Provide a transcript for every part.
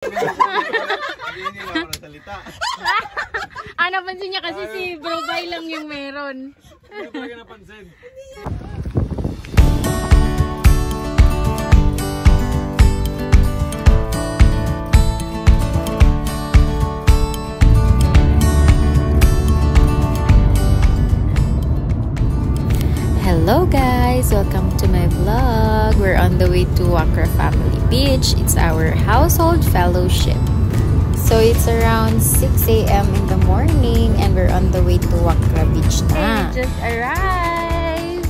Hindi na ako nagsalita. Napansin niya kasi si Bro Bay lang yung meron. Hindi ko talaga napansin. Hello guys! Welcome to my vlog. We're on the way to Wakra Family Beach. It's our household fellowship. So it's around 6 a.m. in the morning and we're on the way to Wakra Beach na. We just arrived!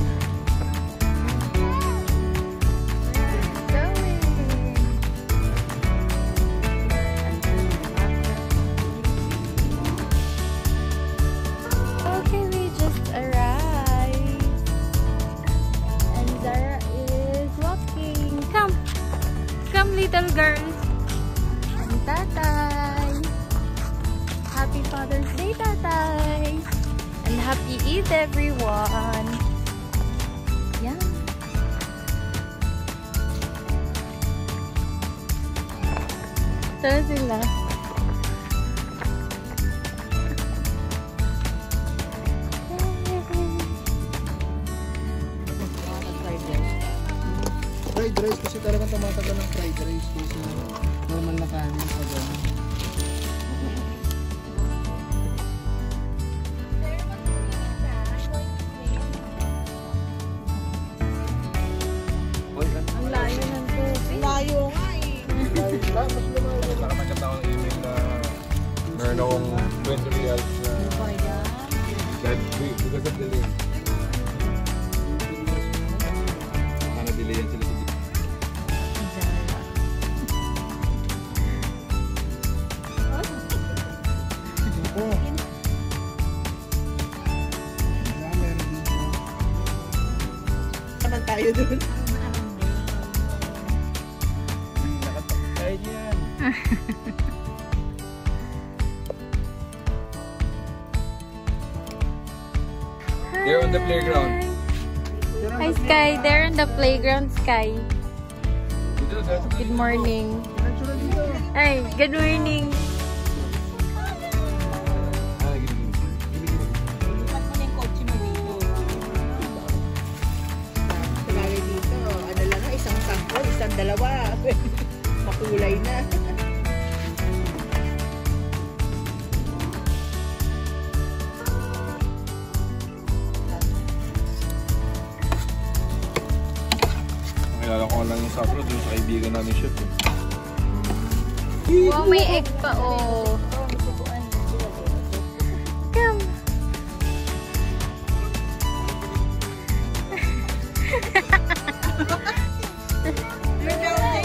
Okay, we just arrived. And Zara is walking. Come! Come little girls! And Tatay! Happy Father's Day, Tatay! And happy Eid, everyone! Yeah! Saan sila? Fried rice kasi talagang tumatagal ng fried rice kasi normal na kanin sa gano'n. Ang layo ng tubig. Layo nga eh. Mas lumayo. Nakatanggap ako ng email na meron akong 20 reals na because of delay. Delay yan sila sa Naman tayo dun. kaya yan. They're on the playground. Hi Sky, they're in the playground, Sky. Good morning. Hi, good morning. Ba't mo na yung kotse mo dito? Lagi dito, ano lang nga, isang sample, isang dalawa. Makulay na. Nakilala ko lang yung sapro dun sa kaibigan namin chef. Wow, may egg pa, oh. Come.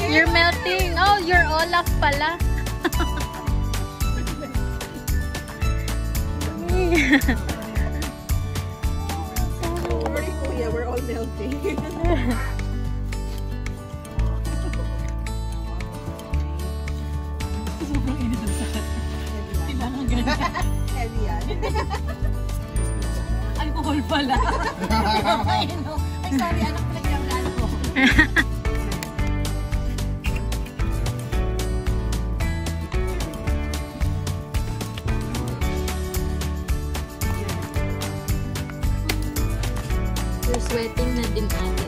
You're melting. Oh, you're Olaf pala. Don't worry, kuya, we're all melting. Heavy yan. Alcohol pala. Ay, sorry, anak pala yung lalo ko. You're sweating na din, ate.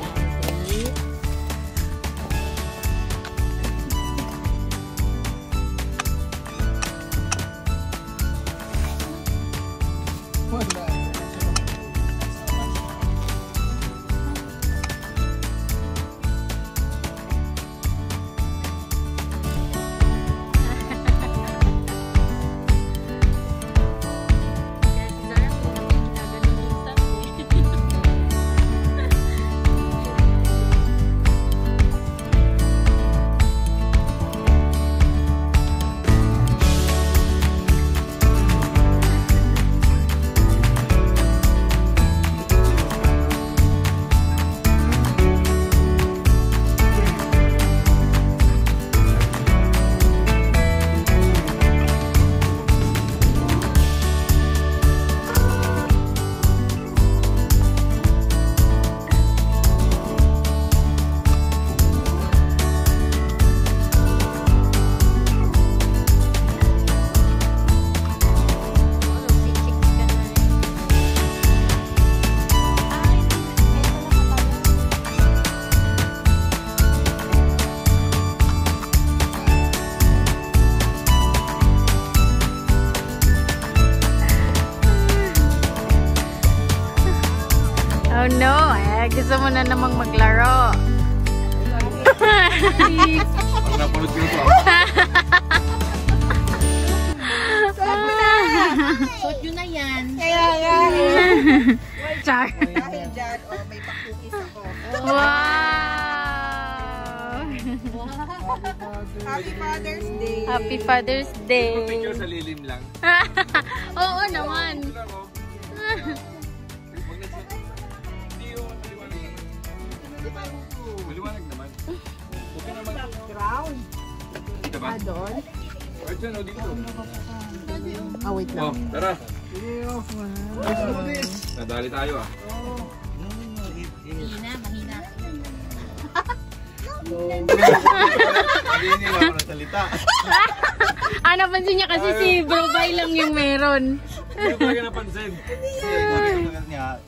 Gusto mo na namang maglaro. Ang napulot ko ito. Suot nyo na yan. Char. Dahil dyan, may pakukis ako. Wow! Happy Father's Day. Happy Father's Day. Picture sa lilim lang. Oo naman. Maliwanag naman. Okay naman. Background. Diba? Doon. Right dyan, o dito. Wait Oh, tara. Nadali tayo ah. Mahina. Hindi nila ako nagsalita. Napansin niya kasi si Bro Bay lang yung meron. Hindi ko talaga napansin.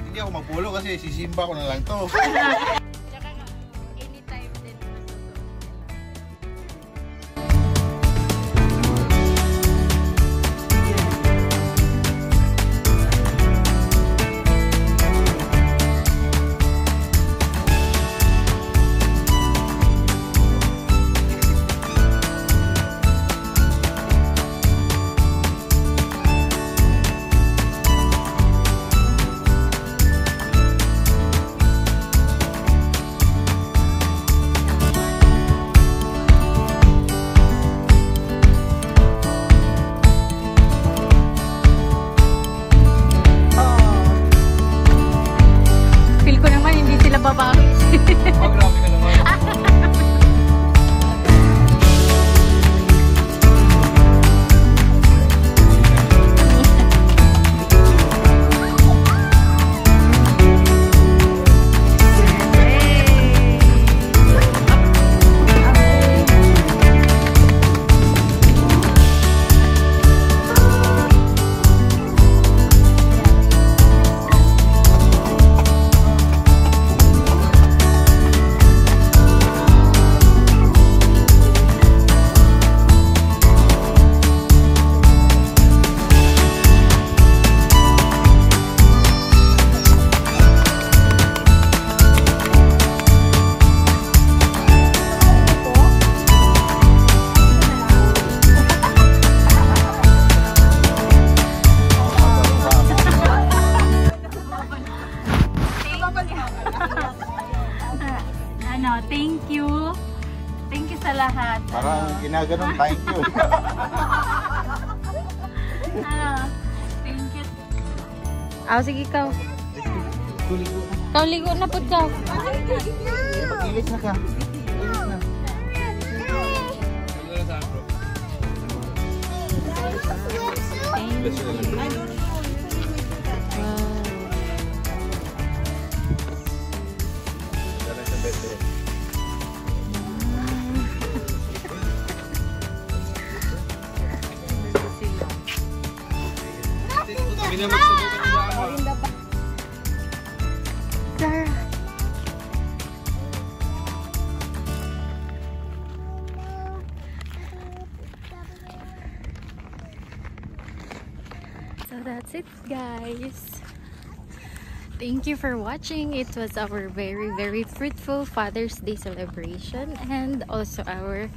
Hindi ako magpulo kasi sisimba ko na lang to. Tsaka anytime din. Babawi. Oh, grabe ka naman. Thank you. Thank you sa lahat. Parang ginaganon, thank you. Thank you. Sige ikaw. Ikaw ligo na po ka. Mag-ilis na ka. Ilis na. So that's it, guys. Thank you for watching. It was our very fruitful Father's Day celebration and also our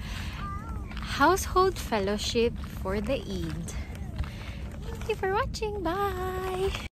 household fellowship for the Eid. Thank you for watching. Bye.